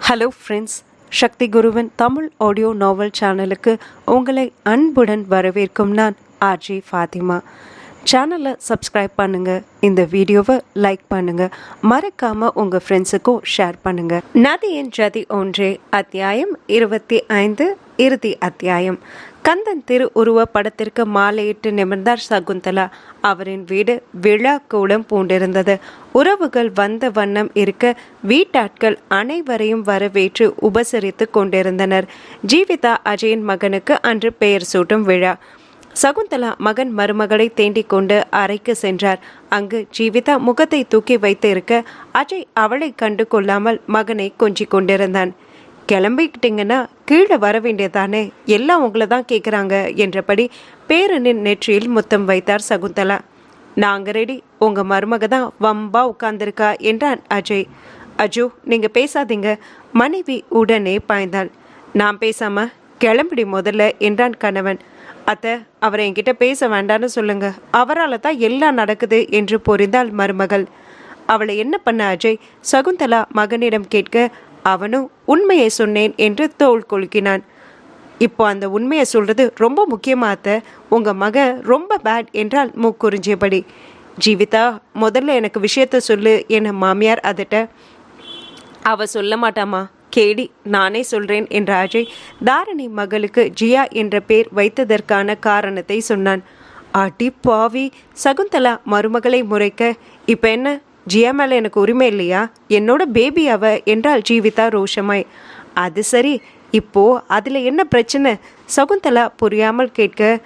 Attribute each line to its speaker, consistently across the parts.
Speaker 1: Hello friends, சக்தி குருவின் Tamil audio நாவல் சேனலுக்கு உங்களை அன்புடன் வரவேற்கும் நான் ஆர்ஜி ஃபாத்திமா. சேனலை சப்ஸ்கிரைப் பண்ணுங்கள், இந்த வீடியோவை லைக் பண்ணுங்கள், மறக்காமல் உங்கள் ஃப்ரெண்ட்ஸுக்கும் ஷேர் பண்ணுங்கள். நதியின் ஜதி ஒன்றே அத்தியாயம் 25 இறுதி அத்தியாயம். கந்தன் திரு உருவ படத்திற்கு மாலையிட்டு நிமிர்ந்தார் சகுந்தலா. அவரின் வீடு விழா கூடம் பூண்டிருந்தது. உறவுகள் வந்த வண்ணம் இருக்க வீட்டாட்கள் அனைவரையும் வரவேற்று உபசரித்து கொண்டிருந்தனர். ஜீவிதா அஜயின் மகனுக்கு அன்று பெயர் சூட்டும் விழா. சகுந்தலா மகன் மருமகளை தேண்டிக் கொண்டு அறைக்கு சென்றார். அங்கு ஜீவிதா முகத்தை தூக்கி வைத்து இருக்க அஜய் அவளை கண்டு கொள்ளாமல் மகனை கொஞ்சிக் கொண்டிருந்தான். கிளம்பிக்கிட்டீங்கன்னா கீழே வர வேண்டியதானே, எல்லாம் உங்களை தான் கேட்குறாங்க என்றபடி பேரனின் நெற்றியில் முத்தம் வைத்தார் சகுந்தலா. நாங்கள் ரெடி, உங்கள் மருமக தான் வம்பா உட்கார்ந்துருக்கா என்றான் அஜய். அஜு, நீங்கள் பேசாதீங்க, மனைவி உடனே பாய்ந்தாள். நான் பேசாம கிளம்பிடி முதல்ல என்றான் கணவன். அத்தை, அவரை என்கிட்ட பேச வேண்டான்னு சொல்லுங்க, அவரால் தான் எல்லாம் நடக்குது என்று பொறிந்தாள் மருமகள். அவளை என்ன பண்ண அஜய்? சகுந்தலா மகனிடம் கேட்க அவனும் உண்மையை சொன்னேன் என்று தோள் கொலுக்கினான். இப்போ அந்த உண்மையை சொல்றது ரொம்ப முக்கியமாத்த, உங்க மக ரொம்ப பேட் என்றால் மூக்குறிஞ்சியபடி. ஜீவிதா, முதல்ல எனக்கு விஷயத்த சொல்லு என மாமியார் அதட்ட. அவ சொல்ல மாட்டாமா, கேடி, நானே சொல்றேன் என்ற அஜய் தாரணி மகளுக்கு ஜியா என்ற பேர் வைத்ததற்கான காரணத்தை சொன்னான். அடி பாவி! சகுந்தலா மருமகளை முறைக்க, இப்ப என்ன, ஜியா மேல எனக்கு உரிமை இல்லையா? என்னோட பேபி அவ என்றாள் ஜீவிதா ரோஷமாய். அது சரி, இப்போ அதுல என்ன பிரச்சனை? சகுந்தலா புரியாமல் கேட்க,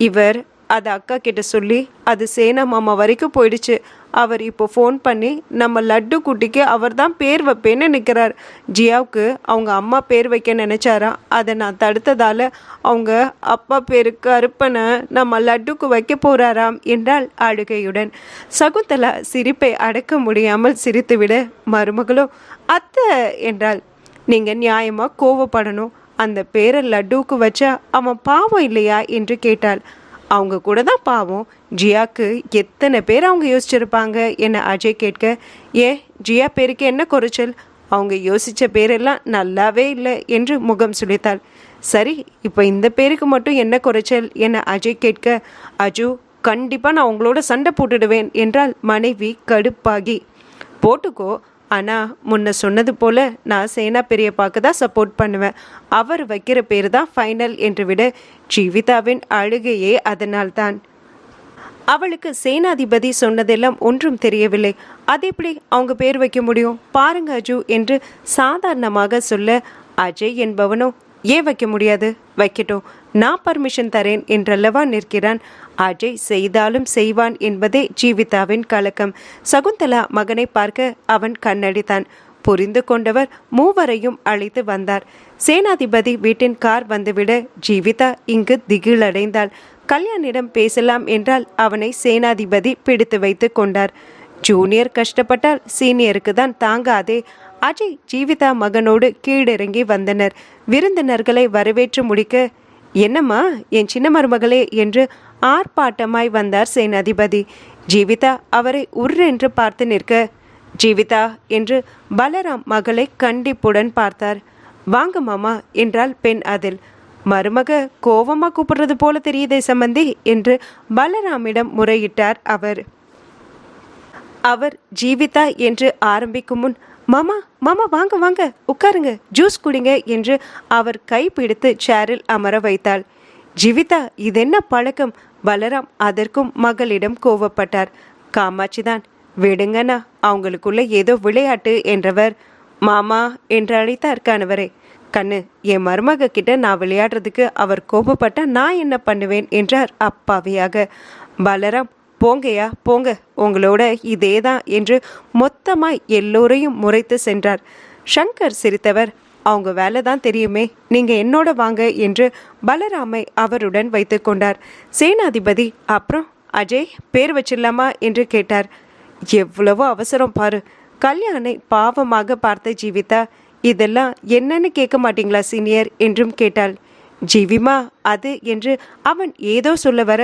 Speaker 1: இவர் அது அக்கா கிட்ட சொல்லி அது சேனா மாமா வரைக்கும் போயிடுச்சு. அவர் இப்போ ஃபோன் பண்ணி நம்ம லட்டு குட்டிக்கு அவர் தான் பேர் வைப்பேன்னு நிற்கிறார். ஜியாவுக்கு அவங்க அம்மா பேர் வைக்க நினைச்சாரா, அதை நான் தடுத்ததால அவங்க அப்பா பேருக்கு அர்ப்பனை நம்ம லட்டுக்கு வைக்க போறாராம் என்றாள் அழுகையுடன். சகுந்தலா சிரிப்பை அடக்க முடியாமல் சிரித்துவிட மருமகளோ அத்தை என்றாள். நீங்கள் நியாயமாக கோவப்படணும், அந்த பேரை லட்டுவுக்கு வச்சா அவன் பாவம் இல்லையா என்று கேட்டாள். அவங்க கூட தான் பாவம், ஜியாக்கு எத்தனை பேர் அவங்க யோசிச்சிருப்பாங்க என அஜய் கேட்க, ஏன் ஜியா பேருக்கு என்ன குறைச்சல்? அவங்க யோசித்த பேரெல்லாம் நல்லாவே இல்லை என்று முகம் சுளித்தாள். சரி, இப்போ இந்த பேருக்கு மட்டும் என்ன குறைச்சல் என அஜய் கேட்க, அஜு, கண்டிப்பாக நான் உங்களோட சண்டை போட்டுடுவேன் என்றால் மனைவி கடுப்பாகி. போட்டுக்கோ, ஆனால் முன்ன சொன்னது போல் நான் சேனா பெரியப்பாக்கு தான் சப்போர்ட் பண்ணுவேன், அவர் வைக்கிற பேர் தான் ஃபைனல் என்று விட ஜீவிதாவின் அழுகையே அதனால்தான். அவளுக்கு சேனாதிபதி சொன்னதெல்லாம் ஒன்றும் தெரியவில்லை. அது எப்படி அவங்க பேர் வைக்க முடியும் பாருங்க அஜு என்று சாதாரணமாக சொல்ல, அஜய் என்பவனோ ஏன் வைக்க முடியாது, வைக்கட்டும், நான் பர்மிஷன் தரேன் என்றல்லவா நிற்கிறான். அஜய் செய்தாலும் செய்வான் என்பதே ஜீவிதாவின் கலக்கம். சகுந்தலா மகனை பார்க்க அவன் கண்ணடித்தான். புரிந்து கொண்டவர் மூவரையும் அழைத்து வந்தார். சேனாதிபதி வீட்டின் கார் வந்துவிட ஜீவிதா இங்கு திகிலடைந்தாள். கல்யாணிடம் பேசலாம் என்றால் அவனை சேனாதிபதி பிடித்து வைத்து கொண்டார். ஜூனியர் கஷ்டப்பட்டால் சீனியருக்கு தான் தாங்காதே. அஜய் ஜீவிதா மகனோடு கீழிறங்கி வந்தனர். விருந்தினர்களை வரவேற்று முடிக்க, என்னம்மா என் சின்ன மருமகளே என்று ஆர்ப்பாட்டமாய் வந்தார் சேனாதிபதி. ஜீவிதா அவரை உர்ரென்று பார்த்து நிற்க, ஜீவிதா என்று பலராம் மகளை கண்டிப்புடன் பார்த்தார். வாங்க மாமா என்றால் பெண் அதில். மருமக கோவமா கூப்பிடுறது போல தெரியுதே சம்பந்தி என்று பலராமிடம் முறையிட்டார் அவர். அவர் ஜீவிதா என்று ஆரம்பிக்கும் முன், மாமா மாமா வாங்க வாங்க உட்காருங்க, ஜூஸ் குடிங்க என்று அவர் கைப்பிடித்து சேரில் அமர வைத்தாள். ஜீவிதா, இதென்ன பழக்கம்? பலராம் அதற்கும் மகளிடம் கோவப்பட்டார். காமாட்சிதான், விடுங்கண்ணா, அவங்களுக்குள்ள ஏதோ விளையாட்டு என்றவர். மாமா என்று அழைத்தார் கணவரே. கண்ணு, என் மருமக கிட்ட நான் விளையாடுறதுக்கு அவர் கோபப்பட்டா நான் என்ன பண்ணுவேன் என்றார் அப்பாவியாக. பலராம், போங்கய்யா போங்க, உங்களோட இதேதான் என்று மொத்தமாய் எல்லோரையும் முறைத்து சென்றார். சங்கர் சிரித்தவர், அவங்க வேலை தான் தெரியுமே, நீங்க என்னோட வாங்க என்று பலராமை அவருடன் வைத்து கொண்டார். சேனாதிபதி, அப்புறம் அஜய் பேர் வச்சிடலாமா என்று கேட்டார். எவ்வளவோ அவசரம் பாரு. கல்யாணை பாவமாக பார்த்த ஜீவிதா, இதெல்லாம் என்னன்னு கேட்க மாட்டீங்களா சீனியர் என்றும் கேட்டாள். ஜீவிமா அது என்று அவன் ஏதோ சொல்ல வர,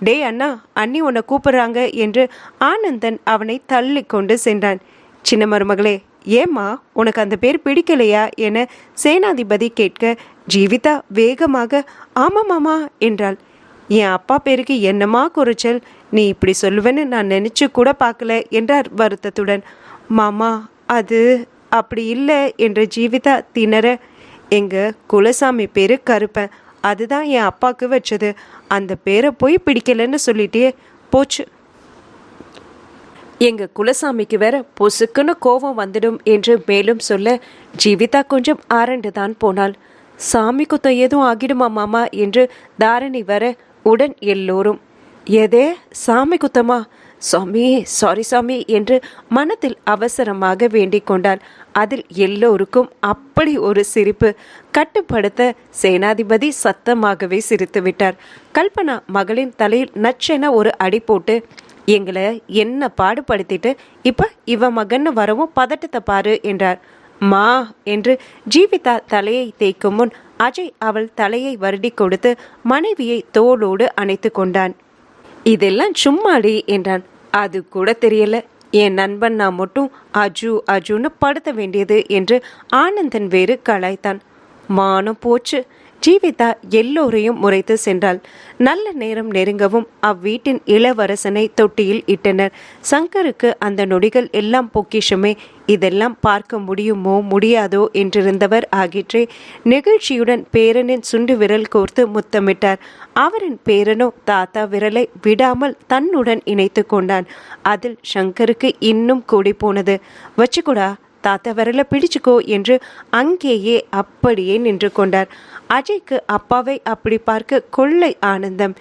Speaker 1: டே அண்ணா, அண்ணி உன்னை கூப்பிடுறாங்க என்று ஆனந்தன் அவனை தள்ளி கொண்டு சென்றான். சின்ன மருமகளே, ஏம்மா உனக்கு அந்த பேர் பிடிக்கலையா என சேனாதிபதி கேட்க ஜீவிதா வேகமாக ஆமாமாமா என்றாள். என் அப்பா பேருக்கு என்னமா குறைச்சல், நீ இப்படி சொல்லுவேன்னு நான் நினைச்சு கூட பார்க்கல என்றார் வருத்தத்துடன். மாமா அது அப்படி இல்லை என்று ஜீவிதா திணற, எங்க குலசாமி பேரு கருப்பன், அதுதான் என் அப்பாவுக்கு வச்சது. அந்த பேரை போய் பிடிக்கலன்னு சொல்லிட்டே போச்சு. எங்க குலசாமிக்கு வேற பொசுக்குன்னு கோபம் வந்துடும் என்று மேலும் சொல்ல ஜீவிதா கொஞ்சம் ஆரண்டுதான் போனாள். சாமி குத்தம் எதுவும் ஆகிடுமா மாமா என்று தாரணி வர உடன் எல்லோரும் எதே சாமி குத்தமா, சாமி சாரி சாமி என்று மனத்தில் அவசரமாக வேண்டிக் கொண்டாள். அதில் எல்லோருக்கும் அப்படி ஒரு சிரிப்பு. கட்டுப்படுத்த சேனாதிபதி சத்தமாகவே சிரித்து விட்டார். கல்பனா மகளின் தலையில் நச்சென ஒரு அடி போட்டு, எங்களை என்ன பாடுபடுத்திட்டு இப்ப இவ மகன்னு வரவும் பதட்டத்தை பாரு என்றார். மா என்று ஜீவிதா தலையை தேய்க்கும் முன் அஜய் அவள் தலையை வருடி கொடுத்து மனைவியை தோளோடு அணைத்து கொண்டான். இதெல்லாம் சும்மாடி என்றான். அது கூட தெரியல, என் நண்பன் நான் மட்டும் அஜு அஜுன்னு படுத்த வேண்டியது என்று ஆனந்தன் வேறு கலாய்த்தான். மானம் போச்சு. ஜீவிதா எல்லோரையும் முறைத்து சென்றாள். நல்ல நேரம் நெருங்கவும் அவ்வீட்டின் இளவரசனை தொட்டியில் இட்டனர். சங்கருக்கு அந்த நொடிகள் எல்லாம் பொக்கிஷமே. இதெல்லாம் பார்க்க முடியுமோ முடியாதோ என்றிருந்தவர் ஆகிற்றே. நெகிழ்ச்சியுடன் பேரனின் சுண்டு விரல் கோர்த்து முத்தமிட்டார். அவரின் பேரனோ தாத்தா விரலை விடாமல் தன்னுடன் இணைத்து கொண்டான். அதில் சங்கருக்கு இன்னும் கூடி போனது. வச்சுக்கூடா, தாத்தா விரலை பிடிச்சுக்கோ என்று அங்கேயே அப்படியே நின்று கொண்டார். அஜய்க்கு அப்பாவை அப்படி பார்க்க கொள்ளை ஆனந்தம்.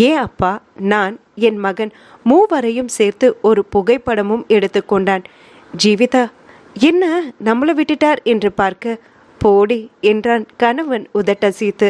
Speaker 1: ஏன் அப்பா, நான், என் மகன் மூவரையும் சேர்த்து ஒரு புகைப்படமும் எடுத்துக்கொண்டான். ஜீவிதா என்ன நம்மளை விட்டுட்டார் என்று பார்க்க, போடி என்றான் கணவன் உதட்டசீத்து.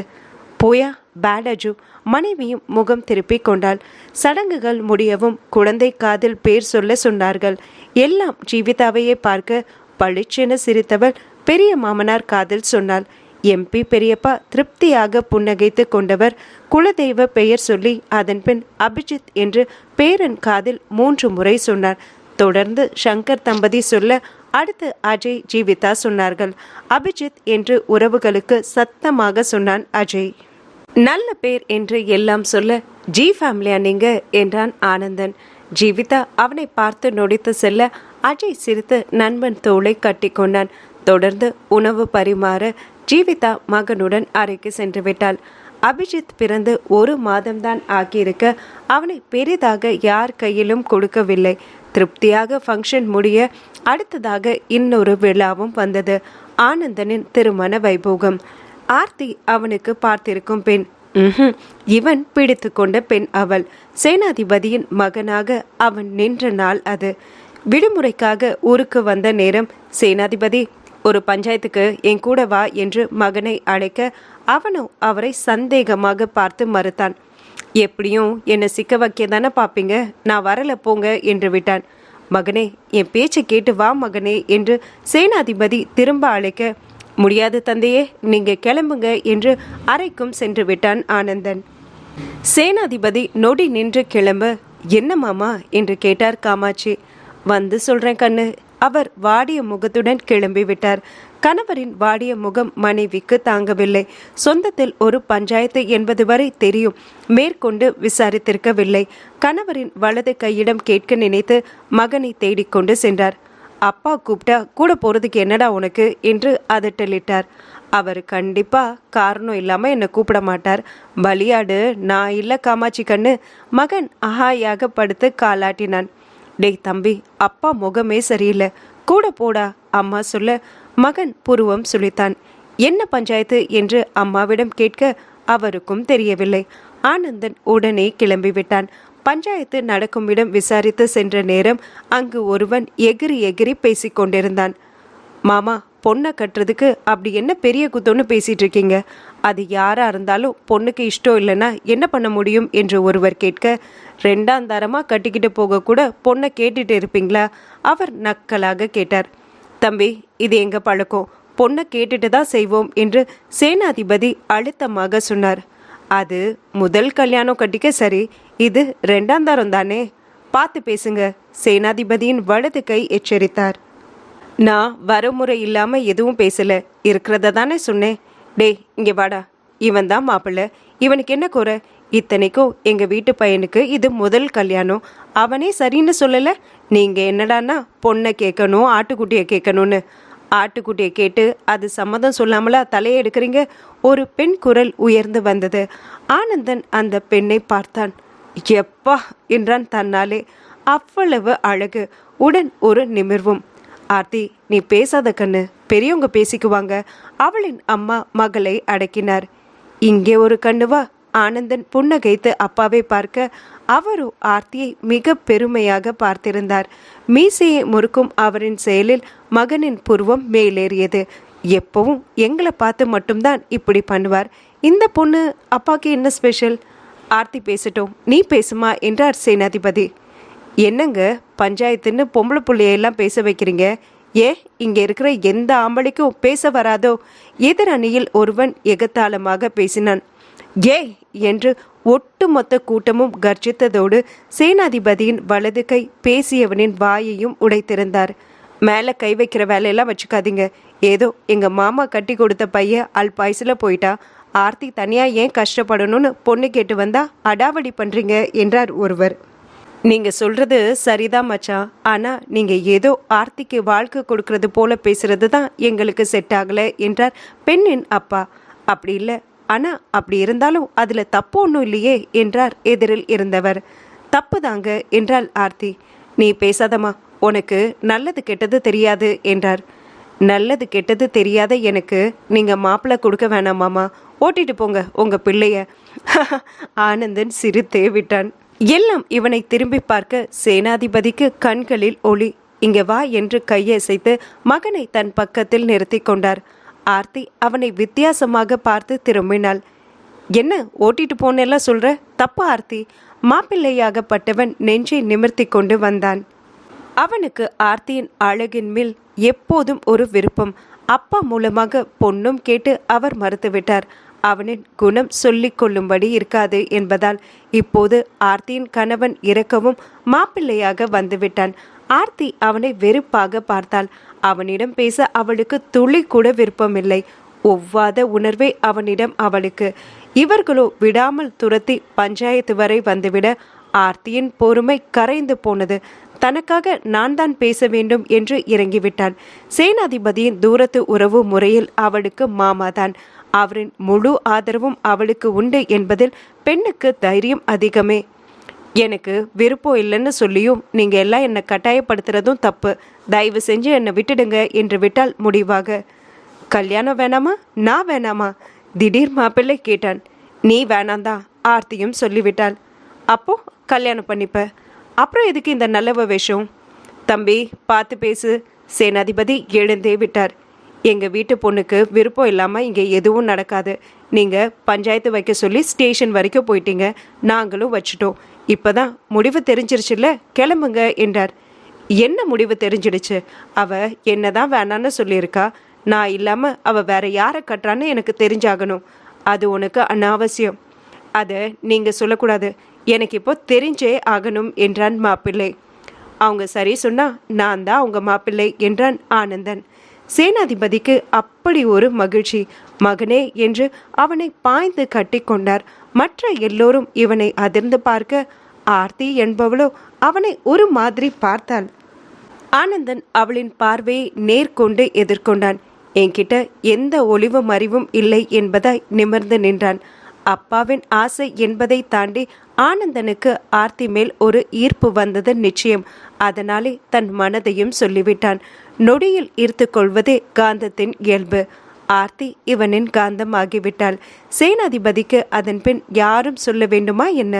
Speaker 1: போயா பேட் அஜு. மனைவியும் முகம் திருப்பி கொண்டாள். சடங்குகள் முடியவும் குழந்தை காதில் பேர் சொல்ல சொன்னார்கள். எல்லாம் ஜீவிதாவையே பார்க்க பளிச்சென சிரித்தவள் பெரிய மாமனார் காதில் சொன்னாள். எம்பி பெரியப்பா திருப்தியாக புன்னகைத்து கொண்டவர் குலதெய்வ பெயர் சொல்லி அதன் பின் அபிஜித் என்று பேரன் காதில் 3 முறை சொன்னார். தொடர்ந்து சங்கர் தம்பதி சொல்ல அடுத்து அஜய் ஜீவிதா சொன்னார்கள். அபிஜித் என்று உறவுகளுக்கு சத்தமாக சொன்னான் அஜய். நல்ல பேர் என்று எல்லாம் சொல்ல, ஜி ஃபேமிலியா நீங்க என்றான் ஆனந்தன். ஜீவிதா அவனை பார்த்து நொடித்து செல்ல அஜய் சிரித்து நண்பன் தோளை கட்டி கொண்டான். தொடர்ந்து உணவு பரிமாற ஜீவிதா மகனுடன் அறைக்கு சென்று விட்டாள். அபிஜித் பிறந்து 1 மாதம்தான் ஆகியிருக்க அவனை பெரிதாக யார் கையிலும் கொடுக்கவில்லை. திருப்தியாக ஃபங்க்ஷன் முடிய அடுத்ததாக இன்னொரு விழாவும் வந்தது. ஆனந்தனின் திருமண வைபோகம். ஆர்த்தி அவனுக்கு பார்த்திருக்கும் பெண். இவன் பிடித்து கொண்ட பெண் அவள். சேனாதிபதியின் மகனாக அவன் நின்ற நாள் அது. விடுமுறைக்காக ஊருக்கு வந்த நேரம் சேனாதிபதி ஒரு பஞ்சாயத்துக்கு என் கூட வா என்று மகனை அழைக்க அவனோ அவரை சந்தேகமாக பார்த்து மறுத்தான். எப்படியும் என்னை சிக்க வைக்க தானே பார்ப்பீங்க, நான் வரல போங்க என்று விட்டான். மகனே என் பேச்சை கேட்டு வா மகனே என்று சேனாதிபதி திரும்ப அழைக்க, முடியாது தந்தையே, நீங்க கிளம்புங்க என்று அறைக்கும் சென்று விட்டான் ஆனந்தன். சேனாதிபதி நொடி நின்று கிளம்ப, என்ன மாமா என்று கேட்டார் காமாட்சி. வந்து சொல்றேன் கண்ணு. அவர் வாடிய முகத்துடன் கிளம்பி விட்டார். கணவரின் வாடிய முகம் மனைவிக்கு தாங்கவில்லை. சொந்தத்தில் ஒரு பஞ்சாயத்து என்பது வரை தெரியும், மேற்கொண்டு விசாரித்திருக்கவில்லை. கணவரின் வலது கையிடம் கேட்க நினைத்து மகனை தேடிக்கொண்டு சென்றார். அப்பா கூப்பிட்டா கூட போறதுக்கு என்னடா உனக்கு என்று அதட்டலிட்டார். அவர் கண்டிப்பா காரணம் இல்லாம என்னை கூப்பிட மாட்டார். பலியாடு நான் இல்ல காமாட்சி கண்ணு. மகன் அஹாயாக படுத்து காலாட்டினான். டேய் தம்பி, அப்பா முகமே சரியில்லை, கூட போடா அம்மா சொல்ல மகன் புருவம் சுளித்தான். என்ன பஞ்சாயத்து என்று அம்மாவிடம் கேட்க அவருக்கும் தெரியவில்லை. ஆனந்தன் உடனே கிளம்பி விட்டான். பஞ்சாயத்து நடக்கும் இடம் விசாரித்து சென்ற நேரம் அங்கு ஒருவன் எகிரி எகிரி பேசிக்கொண்டிருந்தான். மாமா, பொண்ணை கட்டுறதுக்கு அப்படி என்ன பெரிய குத்தோன்னு பேசிட்டு இருக்கீங்க? அது யாரா இருந்தாலும் பொண்ணுக்கு இஷ்டம் இல்லைன்னா என்ன பண்ண முடியும் என்று ஒருவர் கேட்க, 2ஆம் தரமாக கட்டிக்கிட்டு போக கூட பொண்ணை கேட்டுட்டு இருப்பீங்களா? அவர் நக்கலாக கேட்டார். தம்பி, இது எங்க பழக்கம், பொண்ணை கேட்டுட்டு தான் செய்வோம் என்று சேனாதிபதி அழுத்தமாக சொன்னார். அது முதல் கல்யாணம் கட்டிக்க சரி, இது 2ஆம் தரம் தானே, பார்த்து பேசுங்க, சேனாதிபதியின் வலது கை எச்சரித்தார். நான் வரமுறை இல்லாம எதுவும் பேசல, இருக்கிறத தானே சொன்னேன். டேய் இங்கே வாடா, இவன் தான் மாப்பிள்ள, இவனுக்கு என்ன குறை? இத்தனைக்கும் எங்க வீட்டு பையனுக்கு இது முதல் கல்யாணம், அவனே சரின்னு சொல்லல. நீங்க என்னடான்னா பொண்ணை கேட்கணும் ஆட்டுக்குட்டியை கேட்கணும்னு. ஆட்டுக்குட்டியை கேட்டு அது சம்மதம் சொல்லாமலா தலையை எடுக்கிறீங்க? ஒரு பெண் குரல் உயர்ந்து வந்தது. ஆனந்தன் அந்த பெண்ணை பார்த்தான். எப்பா என்றான் தன்னாலே. அவ்வளவு அழகு, உடன் ஒரு நிமிர்வும். ஆர்த்தி, நீ பேசாத கண்ணு, பெரியவங்க பேசிக்குவாங்க. அவளின் அம்மா மகளை அடக்கினார். இங்கே ஒரு கண்ணுவா? ஆனந்தன் புன்னகைத்து அப்பாவை பார்க்க அவரோ ஆர்த்தியை மிக பெருமையாக பார்த்திருந்தார். மீசையை முறுக்கும் அவரின் செயலில் மகனின் புருவம் மேலேறியது. எப்பவும் எங்களை பார்த்து மட்டும்தான் இப்படி பண்ணுவார். இந்த பொண்ணு அப்பாக்கு என்ன ஸ்பெஷல்? ஆர்த்தி பேசட்டும், நீ பேசுமா என்றார் சேனாதிபதி. என்னங்க பஞ்சாயத்துன்னு பொம்பளை பிள்ளையெல்லாம் பேச வைக்கிறீங்க? இங்கே இருக்கிற எந்த ஆம்பளைக்கும் பேச வராதோ? எதிர் அணியில் ஒருவன் எகத்தாளமாக பேசினான். என்று ஒட்டுமொத்த கூட்டமும் கர்ஜித்ததோடு சேனாதிபதியின் வலது கை பேசியவனின் வாயையும் உடைத்திருந்தார். மேலே கை வைக்கிற வேலையெல்லாம் வச்சுக்காதீங்க. ஏதோ எங்கள் மாமா கட்டி கொடுத்த பையன் அல்பாயுசில் போயிட்டா, ஆர்த்தி தனியாக ஏன் கஷ்டப்படணும்னு பொண்ணு கேட்டு வந்தா அடாவடி பண்ணுறீங்க என்றார் ஒருவர். நீங்கள் சொல்கிறது சரிதான் மச்சான், ஆனால் நீங்கள் ஏதோ ஆர்த்திக்கு வாழ்க்கை கொடுக்கறது போல பேசுறது தான் எங்களுக்கு செட் ஆகலை என்றார் பெண்ணின் அப்பா. அப்படி இல்லை, ஆனால் அப்படி இருந்தாலும் அதில் தப்பு ஒன்றும் இல்லையே என்றார் எதிரில் இருந்தவர். தப்பு தாங்க என்றாள் ஆர்த்தி. நீ பேசாதம்மா, உனக்கு நல்லது கெட்டது தெரியாது என்றார். நல்லது கெட்டது தெரியாத எனக்கு நீங்கள் மாப்பிள்ளை கொடுக்க வேணாமாமா, ஓட்டிட்டு போங்க உங்கள் பிள்ளைய. ஆனந்தன் சிரித்தே விட்டான். எல்லாம் இவனை திரும்பி பார்க்க சேனாதிபதிக்கு கண்களில் ஒளி. இங்கே வா என்று கையசைத்து மகனை தன் பக்கத்தில் நிறுத்தி கொண்டார். ஆர்த்தி அவனை வித்தியாசமாக பார்த்து திரும்பினாள். என்ன ஓட்டிட்டு போனெல்லாம் சொல்ற? தப்பா ஆர்த்தி? மாப்பிள்ளையாகப்பட்டவன் நெஞ்சை நிமிர்த்தி கொண்டு வந்தான். அவனுக்கு ஆர்த்தியின் அழகின் மேல் எப்போதும் ஒரு விருப்பம். அப்பா மூலமாக பொண்ணும் கேட்டு அவர் மறுத்துவிட்டார். அவனின் குணம் சொல்லிக் கொள்ளும்படி இருக்காது என்பதால் இப்போது ஆர்த்தியின் கணவன் இறக்கவும் மாப்பிள்ளையாக வந்துவிட்டான். ஆர்த்தி அவனை வெறுப்பாக பார்த்தாள். அவனிடம் பேச அவளுக்கு துளி கூட விருப்பமில்லை. ஒவ்வாத உணர்வே அவனிடம் அவளுக்கு. இவர்களோ விடாமல் துரத்தி பஞ்சாயத்து வரை வந்துவிட ஆர்த்தியின் பொறுமை கரைந்து போனது. தனக்காக நான் தான் பேச வேண்டும் என்று இறங்கிவிட்டான். சேனாதிபதியின் தூரத்து உறவு முறையில் அவளுக்கு மாமாதான். அவரின் முழு ஆதரவும் அவளுக்கு உண்டு என்பதில் பெண்ணுக்கு தைரியம் அதிகமே. எனக்கு விருப்பம் இல்லைன்னு சொல்லியும் நீங்கள் எல்லாம் என்னை கட்டாயப்படுத்துறதும் தப்பு. தயவு செஞ்சு என்னை விட்டுடுங்க என்று விட்டால் முடிவாக. கல்யாணம் வேணாமா? நான் வேணாமா? திடீர் மாப்பிள்ளை கேட்டான். நீ வேணாந்தான் ஆர்த்தியும் சொல்லிவிட்டாள். அப்போ கல்யாணம் பண்ணிப்ப. அப்புறம் எதுக்கு இந்த நல்லவ வேஷம்? தம்பி பார்த்து பேசு. சேனாதிபதி எழுந்தே விட்டார். எங்கள் வீட்டு பொண்ணுக்கு விருப்பம் இல்லாமல் இங்கே எதுவும் நடக்காது. நீங்கள் பஞ்சாயத்து வைக்க சொல்லி ஸ்டேஷன் வரைக்கும் போயிட்டீங்க, நாங்களும் வச்சுட்டோம். இப்போ தான் முடிவு தெரிஞ்சிருச்சுல்ல, கிளம்புங்க என்றார். என்ன முடிவு தெரிஞ்சிடுச்சு? அவள் என்ன தான் வேணான்னு சொல்லியிருக்கா. நான் இல்லாமல் அவள் வேற யாரை கட்டுறான்னு எனக்கு தெரிஞ்சாகணும். அது உனக்கு அனாவசியம். அதை நீங்கள் சொல்லக்கூடாது, எனக்கு இப்போ தெரிஞ்சே ஆகணும் என்றான் மாப்பிள்ளை. அவங்க சரி சொன்னா நான் தான் அவங்க மாப்பிள்ளை என்றான் ஆனந்தன். சேனாதிபதிக்கு அப்படி ஒரு மகிழ்ச்சி. மகனே என்று அவனை பாய்ந்து கட்டி கொண்டார். மற்ற எல்லோரும் இவனை அதிர்ந்து பார்க்க ஆர்த்தி என்பவளோ அவனை ஒரு மாதிரி பார்த்தாள். ஆனந்தன் அவளின் பார்வையை நேர்கொண்டு எதிர்கொண்டான். என்கிட்ட எந்த ஒளிவு மறிவும் இல்லை என்பதாய் நிமிர்ந்து நின்றான். அப்பாவின் ஆசை என்பதை தாண்டி ஆனந்தனுக்கு ஆர்த்தி மேல் ஒரு ஈர்ப்பு வந்தது நிச்சயம். அதனாலே தன் மனதையும் சொல்லிவிட்டான். நொடியில் ஈர்த்து கொள்வதே காந்தத்தின் இயல்பு. ஆர்த்தி இவனின் காந்தம் ஆகிவிட்டாள். சேனாதிபதிக்கு அதன் பின் யாரும் சொல்ல வேண்டுமா என்ன?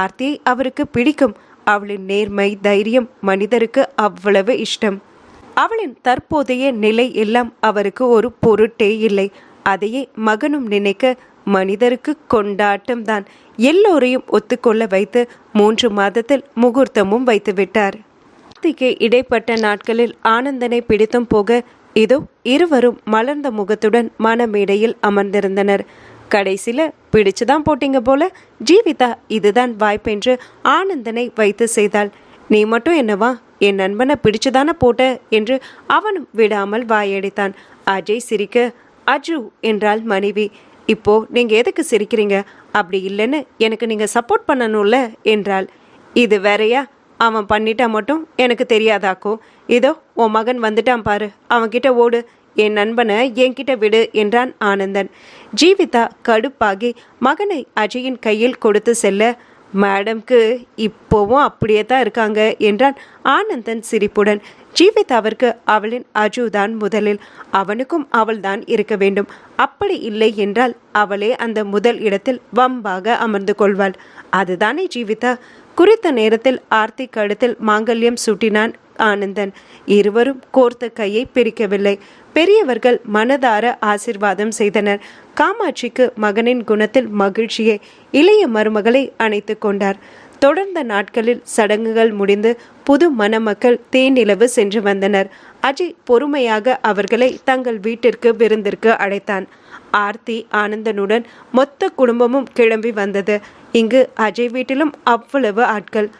Speaker 1: ஆர்த்தியை அவருக்கு பிடிக்கும். அவளின் நேர்மை தைரியம் மனிதருக்கு அவ்வளவு இஷ்டம். அவளின் தற்போதைய நிலை எல்லாம் அவருக்கு ஒரு பொருட்டே இல்லை. அதையே மகனும் நினைக்க மனிதருக்கு கொண்டாட்டம் தான். எல்லோரையும் ஒத்துக்கொள்ள வைத்து 3 மாதத்தில் முகூர்த்தமும் வைத்து விட்டார். ஆர்த்திக்கு இடைப்பட்ட நாட்களில் ஆனந்தனை பிடித்தும் போக இதோ இருவரும் மலர்ந்த முகத்துடன் மனமேடையில் அமர்ந்திருந்தனர். கடைசியில பிடிச்சுதான் போட்டீங்க போல. ஜீவிதா இதுதான் வாய்ப்பென்று ஆனந்தனை வைத்து செய்தாள். நீ மட்டும் என்னவா என் நண்பனை பிடிச்சுதானே போட்ட என்று அவனும் விடாமல் வாயடித்தான். அஜய் சிரிக்க, அஜு என்றாள் மனைவி. இப்போ நீங்க எதுக்கு சிரிக்கிறீங்க? அப்படி இல்லைன்னு எனக்கு நீங்க சப்போர்ட் பண்ணணும்ல என்றாள். இது வேறையா? அவன் பண்ணிட்டா மட்டும் எனக்கு தெரியாதாக்கோ? இதோ உன் மகன் வந்துட்டான் பாரு, அவன்கிட்ட ஓடு, என் நண்பனை என்கிட்ட விடு என்றான் ஆனந்தன். ஜீவிதா கடுப்பாகி மகனை அஜயின் கையில் கொடுத்து செல்ல, மேடம்க்கு இப்போவும் அப்படியே தான் இருக்காங்க என்றான் ஆனந்தன் சிரிப்புடன். ஜீவிதாவிற்கு அவளின் அஜுதான் முதலில், அவனுக்கும் அவள்தான் இருக்க வேண்டும். அப்படி இல்லை என்றால் அவளே அந்த முதல் இடத்தில் வம்பாக அமர்ந்து கொள்வாள். அதுதானே ஜீவிதா? குறித்த நேரத்தில் ஆர்த்தி கழுத்தில் மாங்கல்யம் சூட்டினான் ஆனந்தன். இருவரும் கோர்த்த கையை பிரிக்கவில்லை. பெரியவர்கள் மனதார ஆசிர்வாதம் செய்தனர். காமாட்சிக்கு மகனின் குணத்தில் மகிழ்ச்சியை இளைய மருமகளை அணைத்து கொண்டார். தொடர்ந்த நாட்களில் சடங்குகள் முடிந்து புது மணமக்கள் தேனிலவு சென்று வந்தனர். அஜய் பொறுமையாக அவர்களை தங்கள் வீட்டிற்கு விருந்திற்கு அழைத்தான். ஆர்த்தி ஆனந்தனுடன் மொத்த குடும்பமும் கிளம்பி வந்தது. இங்கு அஜய் வீட்டிலும் அவ்வளவு ஆட்கள்.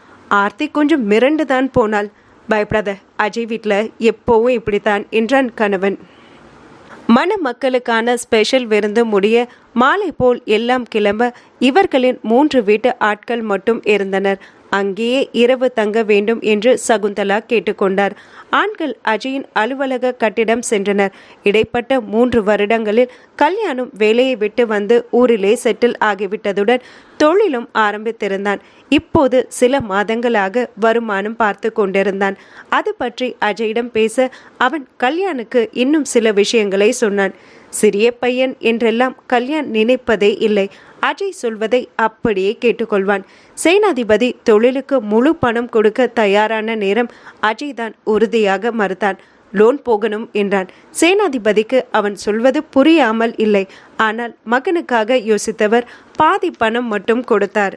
Speaker 1: ஆர்த்தி கொஞ்சம் மிரண்டுதான் போனாள். பயப்படாத, அஜய் வீட்டில் எப்போவும் இப்படித்தான் என்றான் கணவன். மணமக்களுக்கான ஸ்பெஷல் விருந்து முடிய மாலை போல் எல்லாம் கிளம்ப இவர்களின் 3 வீட்டு ஆட்கள் மட்டும் இருந்தனர். அங்கேயே இரவு தங்க வேண்டும் என்று சகுந்தலா கேட்டுக்கொண்டார். ஆண்கள் அஜயின் அலுவலக கட்டிடம் சென்றனர். இடைப்பட்ட 3 வருடங்களில் கல்யாணம் வேலையை விட்டு வந்து ஊரிலே செட்டில் ஆகிவிட்டதுடன் தொழிலும் ஆரம்பித்திருந்தான். இப்போது சில மாதங்களாக வருமானம் பார்த்து கொண்டிருந்தான். அது பற்றி அஜயிடம் பேச அவன் கல்யாணுக்கு இன்னும் சில விஷயங்களை சொன்னான். சிறிய பையன் என்றெல்லாம் கல்யாண் நினைப்பதே இல்லை. அஜய் சொல்வதை அப்படியே கேட்டுக்கொள்வான். சேனாதிபதி தொழிலுக்கு முழு பணம் கொடுக்க தயாரான நேரம் அஜய் தான் உறுதியாக மறுத்தான். லோன் போகணும் என்றான். சேனாதிபதிக்கு அவன் சொல்வது புரியாமல் இல்லை. ஆனால் மகனுக்காக யோசித்தவர் பாதி பணம் மட்டும் கொடுத்தார்.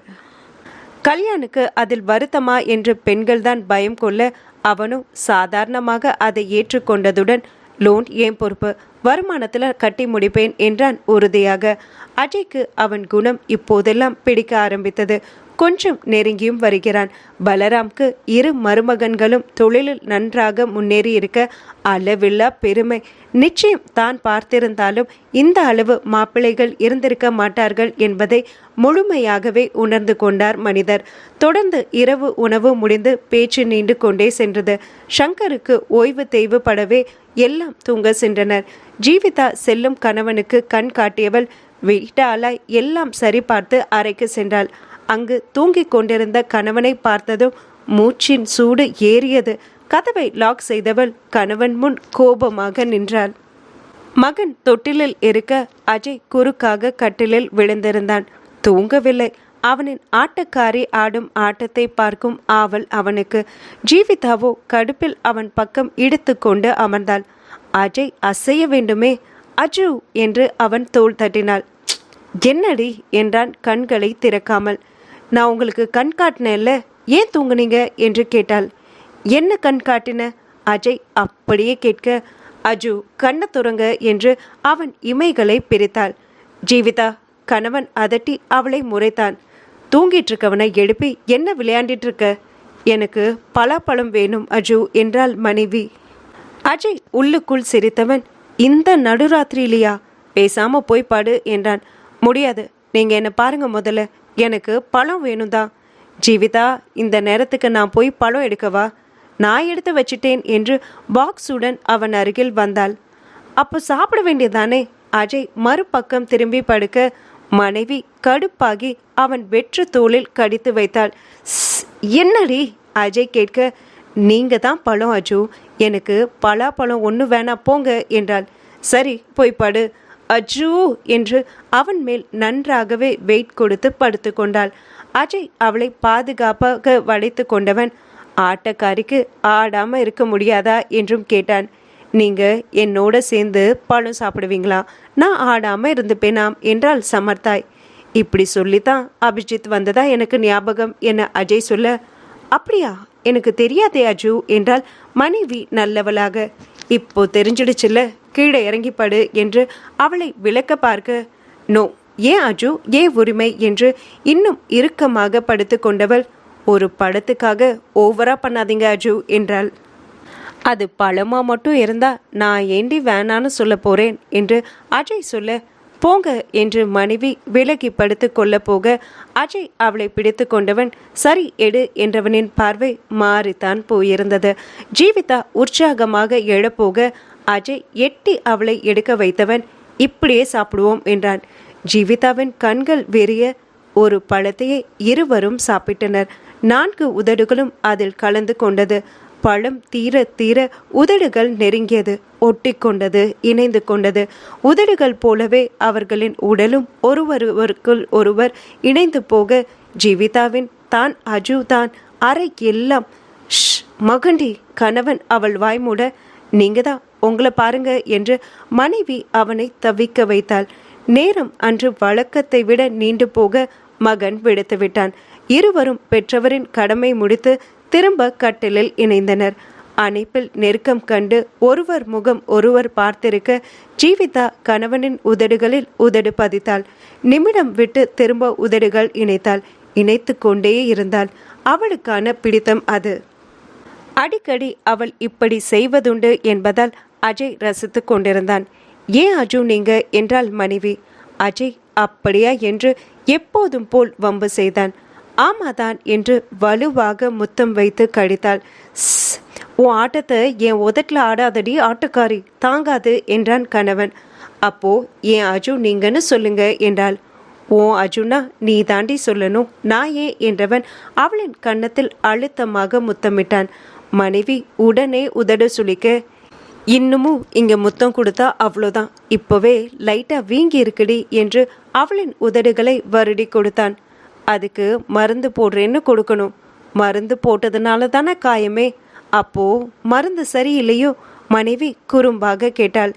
Speaker 1: கல்யாணுக்கு அதில் வருத்தமா என்று பெண்கள்தான் பயம் கொள்ள அவனும் சாதாரணமாக அதை ஏற்றுக்கொண்டதுடன் லோன் ஏன் பொறுப்பு, வருமானத்தில் கட்டி முடிப்பேன் என்றான் உறுதியாக. அஜய்க்கு அவன் குணம் இப்போதெல்லாம் பிடிக்க ஆரம்பித்தது. கொஞ்சம் நெருங்கியும் வருகிறான். பலராம்க்கு 2 மருமகன்களும் தொழிலில் நன்றாக முன்னேறி இருக்க அளவில்லா பெருமை. நிச்சயம் தான் பார்த்திருந்தாலும் இந்த அளவு மாப்பிள்ளைகள் இருந்திருக்க மாட்டார்கள் என்பதை முழுமையாகவே உணர்ந்து கொண்டார் மனிதர். தொடர்ந்து இரவு உணவு முடிந்து பேச்சு நீண்டு கொண்டே சென்றது. சங்கருக்கு ஓய்வு தேவைப்படவே எல்லாம் தூங்க சென்றனர். ஜீவிதா செல்லும் கணவனுக்கு கண் காட்டியவள் வீட்டாளாய் எல்லாம் சரி பார்த்து அறைக்கு சென்றாள். அங்கு தூங்கிக் கொண்டிருந்த கணவனை பார்த்ததும் மூச்சின் சூடு ஏறியது. கதவை லாக் செய்தவள் கணவன் முன் கோபமாக நின்றாள். மகன் தொட்டிலில் இருக்க அஜய் குறுக்காக கட்டிலில் விழுந்திருந்தான். தூங்கவில்லை. அவனின் ஆட்டக்காரி ஆடும் ஆட்டத்தை பார்க்கும் ஆவல் அவனுக்கு. ஜீவிதாவோ கடுப்பில் அவன் பக்கம் இழுத்து கொண்டு அமர்ந்தாள். அஜய் அசைய வேண்டுமே. அஜு என்று அவன் தோள் தட்டினாள். என்னடி என்றான் கண்களை திறக்காமல். நான் உங்களுக்கு கண் காட்டினேன்ல, ஏன் தூங்குனீங்க என்று கேட்டாள். என்ன கண் காட்டின? அஜய் அப்படியே கேட்க, அஜு கண்ணை துறங்க என்று அவன் இமைகளை பிரித்தாள். ஜீவிதா கணவன் அதட்டி அவளை முறைத்தான். தூங்கிட்டு இருக்கவனை எழுப்பி என்ன விளையாண்டிட்டு இருக்க? எனக்கு பலாப்பழம் வேணும் அஜு என்றாள் மனைவி. அஜய் உள்ளுக்குள் சிரித்தவன், இந்த நடுராத்திரியிலையா? பேசாம போய் பாடு என்றான். முடியாது, நீங்க என்ன பாருங்க முதல்ல, எனக்கு பழம் வேணும் தான். ஜீவிதா இந்த நேரத்துக்கு நான் போய் பழம் எடுக்கவா? நான் எடுத்து வச்சிட்டேன் என்று பாக்ஸுடன் அவன் அருகில் வந்தாள். அப்போ சாப்பிட வேண்டியதானே? அஜய் மறுபக்கம் திரும்பி படுக்க மனைவி கடுப்பாகி அவன் வெற்று தோளில் கடித்து வைத்தாள். என்னடி? அஜய் கேட்க, நீங்க தான் பழம் அஜு, எனக்கு பலாப்பழம் ஒன்று வேணா போங்க என்றாள். சரி போய் படு அஜு என்று அவன் மேல் நன்றாகவே வெயிட் கொடுத்து படுத்து கொண்டாள். அஜய் அவளை பாதுகாப்பாக வளைத்து கொண்டவன், ஆட்டக்காரிக்கு ஆடாம இருக்க முடியாதா என்றும் கேட்டான். நீங்க என்னோட சேர்ந்து பழம் சாப்பிடுவீங்களா? நான் ஆடாம இருந்துப்பேனாம் என்றாள் சமர்த்தாய். இப்படி சொல்லித்தான் அபிஜித் வந்ததா எனக்கு ஞாபகம் என அஜய் சொல்ல, அப்படியா? எனக்கு தெரியாதே அஜு என்றால் மனைவி நல்லவளாக. இப்போ தெரிஞ்சிடுச்சுல்ல, கீழே இறங்கிப்படு என்று அவளை விளக்க பார்க்க, நோ, ஏன் அஜு, ஏன் உரிமை என்று இன்னும் இறுக்கமாக படுத்து கொண்டவள், ஒரு படத்துக்காக ஓவரா பண்ணாதீங்க அஜு என்றாள். அது பழமா மட்டும் இருந்தா நான் ஏண்டி வேணான்னு சொல்ல போறேன் என்று அஜய் சொல்ல, போங்க என்று மனைவி விலகி படுத்து கொள்ள போக அஜய் அவளை பிடித்து கொண்டவன் சரி எடு என்றவனின் பார்வை மாறித்தான் போயிருந்தது. ஜீவிதா உற்சாகமாக எழப்போக அஜய் எட்டி அவளை எடுக்க வைத்தவன் இப்படியே சாப்பிடுவோம் என்றான். ஜீவிதாவின் கண்கள் வெறிய ஒரு பழத்தையே இருவரும் சாப்பிட்டனர். 4 உதடுகளும் அதில் கலந்து கொண்டது. பழம் தீர தீர உதடுகள் நெருங்கியது, ஒட்டி கொண்டது, இணைந்து கொண்டது. உதடுகள் போலவே அவர்களின் உடலும் ஒருவருவருக்குள் ஒருவர் இணைந்து போக ஜீவிதாவின் தான் அஜு தான் அறை எல்லாம் மகண்டி. கணவன் அவள் வாய்மூட, நீங்க தான் உங்களை பாருங்க என்று மனைவி அவனை தவிக்க வைத்தாள். நேரம் அன்று வழக்கத்தை விட நீண்டு போக மகன் விடுத்து விட்டான். இருவரும் பெற்றவரின் கடமை முடித்து திரும்ப கட்டிலில் இணைந்தனர். அணைப்பில் நெருக்கம் கண்டு ஒருவர் முகம் ஒருவர் பார்த்திருக்க ஜீவிதா கணவனின் உதடுகளில் உதடு பதித்தாள். நிமிடம் விட்டு திரும்ப உதடுகள் இணைத்தாள். இணைத்து கொண்டே இருந்தாள். அவளுக்கான பிடித்தம் அது. அடிக்கடி அவள் இப்படி செய்வதுண்டு என்பதால் அஜய் ரசித்து கொண்டிருந்தான். ஏன் அஜு நீங்க என்றாள் மனைவி. அஜய் அப்படியா என்று எப்போதும் போல் வம்பு செய்தான். ஆமாதான் என்று வலுவாக முத்தம் வைத்து கடித்தாள். உன் ஆட்டத்தை என் உதட்டில் ஆடாதடி ஆட்டக்காரி, தாங்காது என்றான் கணவன். அப்போ ஏன் அஜு நீங்கன்னு சொல்லுங்க என்றாள். ஓ அஜுனா நீ தாண்டி சொல்லணும், நான் ஏன் என்றவன் அவளின் கன்னத்தில் அழுத்தமாக முத்தமிட்டான். மனைவி உடனே உதடு சுளிக்க, இன்னமும் இங்க முத்தம் கொடுத்தா அவ்வளோதான், இப்போவே லைட்டா வீங்கி இருக்குடி என்று அவளின் உதடுகளை வருடி கொடுத்தான். அதுக்கு மருந்து போடுறேன்னு கொடுக்கணும். மருந்து போட்டதுனால தானே காயமே. அப்போ மருந்து சரியில்லையோ? மனைவி குறும்பாக கேட்டாள்.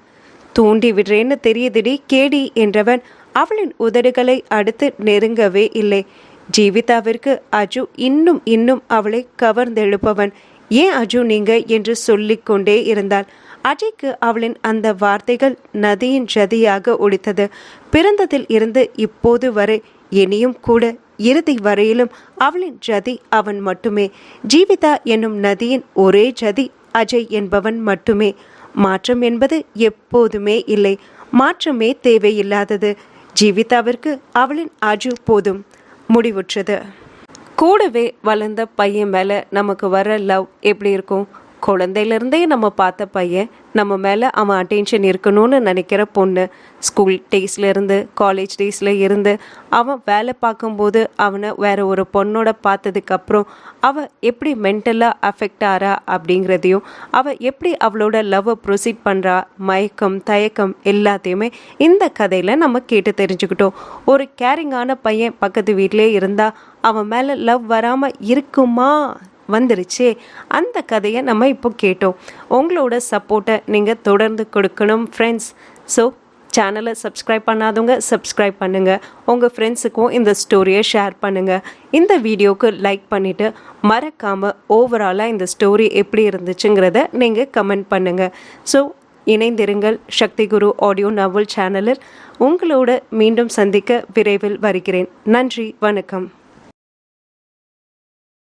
Speaker 1: தூண்டி விடுறேன்னு தெரியுதுடி கேடி என்றவன் அவளின் உதடுகளை அடுத்து நெருங்கவே இல்லை. ஜீவிதாவிற்கு அஜு இன்னும் இன்னும் அவளை கவர்ந்தெழுப்பவன். ஏன் அஜு நீங்க என்று சொல்லிக்கொண்டே இருந்தாள். அஜய்க்கு அவளின் அந்த வார்த்தைகள் நதியின் ஜதியாக ஒலித்தது. பிறந்ததில் இருந்து இப்போது வரை இனியும் கூட இறுதி வரையிலும் அவளின் ஜதி அவன் மட்டுமே. ஜீவிதா என்னும் நதியின் ஒரே ஜதி அஜய் என்பவன் மட்டுமே. மாற்றம் என்பது எப்போதுமே இல்லை. மாற்றமே தேவையில்லாதது. ஜீவிதாவிற்கு அவளின் அஜு போதும். முடிவுற்றது. கூடவே வளர்ந்த பையன் மேலே நமக்கு வர லவ் எப்படி இருக்கும்? குழந்தையிலேருந்தே நம்ம பார்த்த பையன், நம்ம மேலே அவன் அட்டென்ஷன் இருக்கணும்னு நினைக்கிற பொண்ணு, ஸ்கூல் டேஸ்லேருந்து காலேஜ் டேஸில் இருந்து அவன் வேலை பார்க்கும்போது அவனை வேற ஒரு பொண்ணோட பார்த்ததுக்கப்புறம் அவள் எப்படி மென்டலாக அஃபெக்ட் ஆறா அப்படிங்கிறதையும், அவள் எப்படி அவளோட லவ்வை ப்ரொசீட் பண்ணுறா, மயக்கம் தயக்கம் எல்லாத்தையுமே இந்த கதையில் நம்ம கேட்டு தெரிஞ்சுக்கிட்டோம். ஒரு கேரிங்கான பையன் பக்கத்து வீட்டிலே இருந்தால் அவன் மேலே லவ் வராமல் இருக்குமா? வந்துருச்சே. அந்த கதையை நம்ம இப்போ கேட்டோம். உங்களோட சப்போர்ட்டை நீங்கள் தொடர்ந்து கொடுக்கணும் ஃப்ரெண்ட்ஸ். ஸோ சேனலை சப்ஸ்கிரைப் பண்ணாதவங்க சப்ஸ்கிரைப் பண்ணுங்கள். உங்கள் ஃப்ரெண்ட்ஸுக்கும் இந்த ஸ்டோரியை ஷேர் பண்ணுங்கள். இந்த வீடியோவுக்கு லைக் பண்ணிவிட்டு மறக்காமல் ஓவராலாக இந்த ஸ்டோரி எப்படி இருந்துச்சுங்கிறத நீங்கள் கமெண்ட் பண்ணுங்கள். ஸோ இணைந்திருங்கள். சக்தி குரு ஆடியோ நாவல் சேனலில் உங்களோட மீண்டும் சந்திக்க விரைவில் வருகிறேன். நன்றி, வணக்கம்.